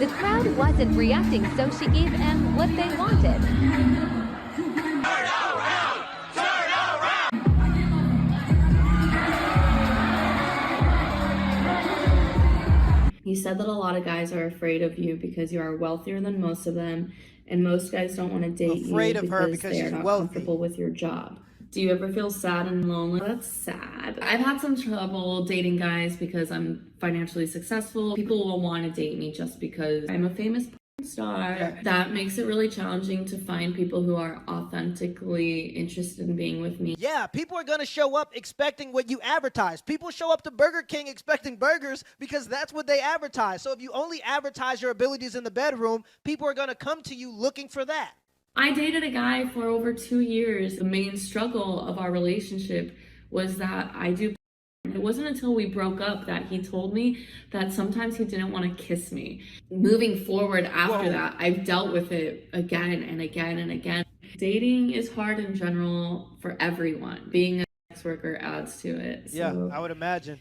The crowd wasn't reacting, so she gave them what they wanted. You said that a lot of guys are afraid of you because you are wealthier than most of them, and most guys don't want to date you because they are not comfortable with your job. Do you ever feel sad and lonely? That's sad. I've had some trouble dating guys because I'm financially successful. People will want to date me just because I'm a famous star. Yeah. That makes it really challenging to find people who are authentically interested in being with me. Yeah, people are going to show up expecting what you advertise. People show up to Burger King expecting burgers because that's what they advertise. So if you only advertise your abilities in the bedroom, people are going to come to you looking for that. I dated a guy for over 2 years. The main struggle of our relationship was that I do. It wasn't until we broke up that he told me that sometimes he didn't want to kiss me. Moving forward after that, I've dealt with it again and again and again. Dating is hard in general for everyone. Being a sex worker adds to it. So. Yeah, I would imagine.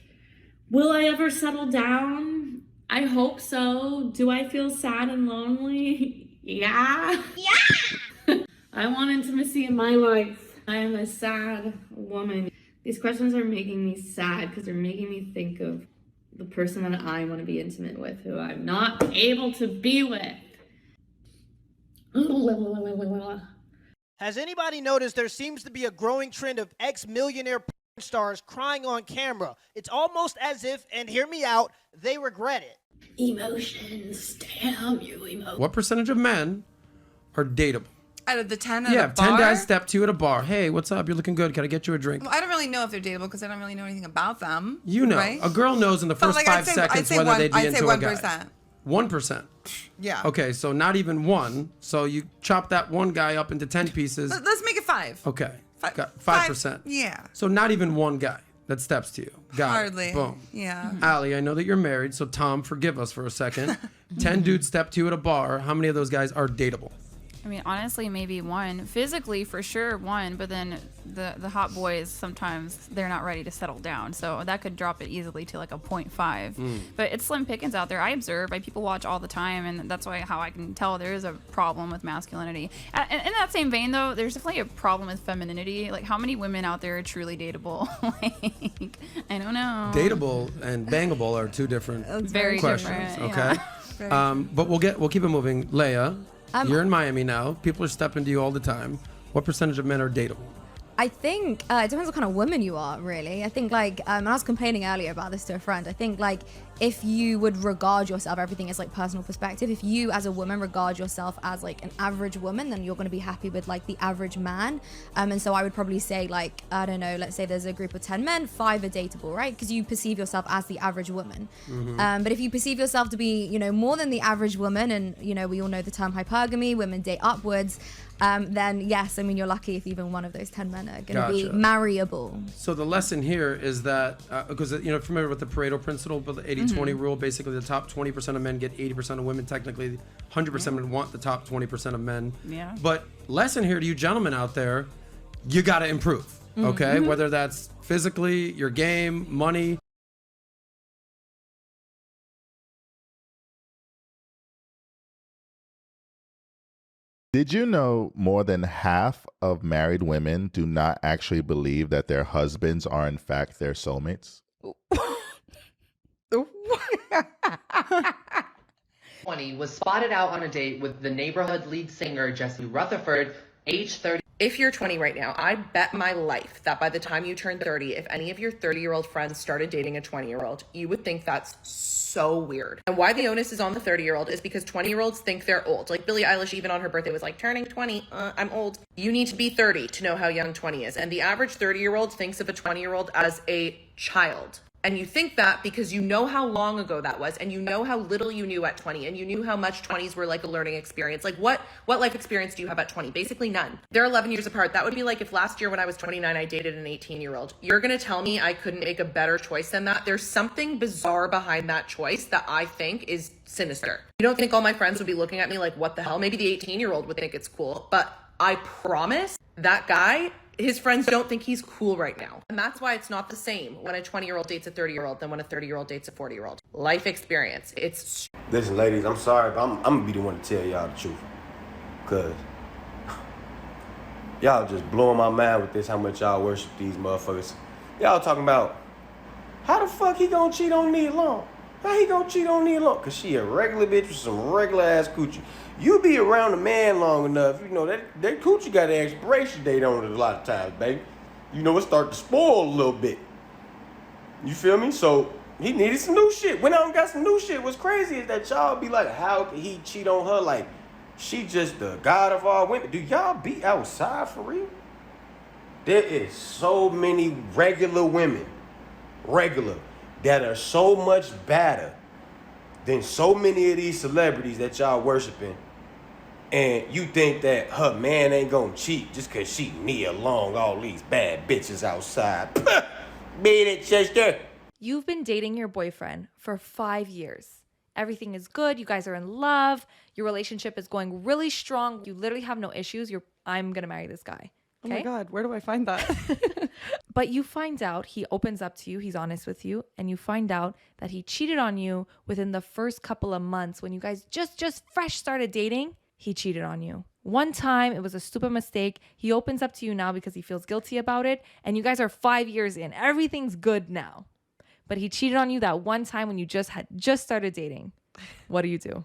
Will I ever settle down? I hope so. Do I feel sad and lonely? Yeah. Yeah. I want intimacy in my life. I am a sad woman. These questions are making me sad because they're making me think of the person that I want to be intimate with, who I'm not able to be with. Has anybody noticed there seems to be a growing trend of ex-millionaire porn stars crying on camera? It's almost as if, and hear me out, they regret it. Emotions, damn you emotions. What percentage of men are dateable? Out of the 10 at a bar? 10 guys step to you at a bar. Hey, what's up? You're looking good. Can I get you a drink? Well, I don't really know if they're dateable because I don't really know anything about them. You know. Right? A girl knows in the first 5 seconds whether they'd be into a guy. I'd say 1%. 1%. Yeah. Okay, so not even one. So you chop that one guy up into 10 pieces. Let's make it 5. Okay. 5%. Yeah. So not even one guy that steps to you. Got Hardly. it. Boom. Yeah. Allie, I know that you're married, so Tom, forgive us for a second. 10 dudes step to you at a bar. How many of those guys are dateable? I mean, honestly, maybe 1. Physically, for sure, 1. But then the hot boys, sometimes they're not ready to settle down. So that could drop it easily to like a 0.5. But it's slim pickings out there. I observe. People watch all the time. And that's how I can tell there is a problem with masculinity. And in that same vein, though, there's definitely a problem with femininity. Like, how many women out there are truly dateable? Like, I don't know. Dateable and bangable are two different Very questions. different, Okay. Yeah. But we'll keep it moving. Leia. You're in Miami now. People are stepping to you all the time. What percentage of men are dateable? I think it depends what kind of woman you are, really. I think, like, I was complaining earlier about this to a friend. I think, like, if you would regard yourself, everything is, like, personal perspective. If you, as a woman, regard yourself as, like, an average woman, then you're going to be happy with, like, the average man. And so I would probably say, like, I don't know, let's say there's a group of 10 men, 5 are dateable, right? Because you perceive yourself as the average woman. But if you perceive yourself to be, more than the average woman, and, we all know the term hypergamy, women date upwards, then yes, I mean, you're lucky if even one of those 10 men are going to be marryable. So the lesson here is that, because, familiar with the Pareto principle, but the 80-20 rule, basically the top 20% of men get 80% of women. Technically, 100% of men want the top 20% of men. Yeah. But lesson here to you gentlemen out there, you got to improve, okay? Whether that's physically, your game, money. Did you know more than half of married women do not actually believe that their husbands are in fact their soulmates? 20 was spotted out on a date with the neighborhood lead singer Jesse Rutherford, age 30. If you're 20 right now, I bet my life that by the time you turn 30, if any of your 30-year-old friends started dating a 20-year-old, you would think that's so weird. And why the onus is on the 30-year-old is because 20-year-olds think they're old. Like Billie Eilish, even on her birthday, was like, turning 20, I'm old. You need to be 30 to know how young 20 is. And the average 30-year-old thinks of a 20-year-old as a child. And you think that because you know how long ago that was, and you know how little you knew at 20, and you knew how much 20s were like a learning experience. Like what life experience do you have at 20? Basically none. They're 11 years apart. That would be like if last year when I was 29, I dated an 18-year-old. You're gonna tell me I couldn't make a better choice than that? There's something bizarre behind that choice that I think is sinister. You don't think all my friends would be looking at me like, what the hell? Maybe the 18-year-old would think it's cool, but I promise that guy His friends don't think he's cool right now. And that's why it's not the same when a 20-year-old dates a 30-year-old than when a 30-year-old dates a 40-year-old. Life experience. It's... Listen, ladies, I'm sorry, but I'm gonna be the one to tell y'all the truth. Cause y'all just blowing my mind with this, how much y'all worship these motherfuckers. Y'all talking about, how the fuck he gonna cheat on Nia Long? How he gonna cheat on Nia Long? Cause she a regular bitch with some regular ass coochie. You be around a man long enough, you know, that coochie got an expiration date on it a lot of times, baby. You know, it start to spoil a little bit. You feel me? So he needed some new shit. Went out and got some new shit. What's crazy is that y'all be like, how could he cheat on her? Like, she just the god of all women. Do y'all be outside for real? There is so many regular women, that are so much better than so many of these celebrities that y'all worshiping. And you think that her man ain't gonna cheat just cause she Nia Long, all these bad bitches outside. Beat it, sister. You've been dating your boyfriend for 5 years. Everything is good. You guys are in love. Your relationship is going really strong. You literally have no issues. I'm going to marry this guy. Okay? Oh my God, where do I find that? But you find out he opens up to you. He's honest with you. And you find out that he cheated on you within the first couple of months when you guys just fresh started dating. He cheated on you. One time, it was a stupid mistake. He opens up to you now because he feels guilty about it. And you guys are 5 years in. Everything's good now. But he cheated on you that one time when you just started dating. What do you do?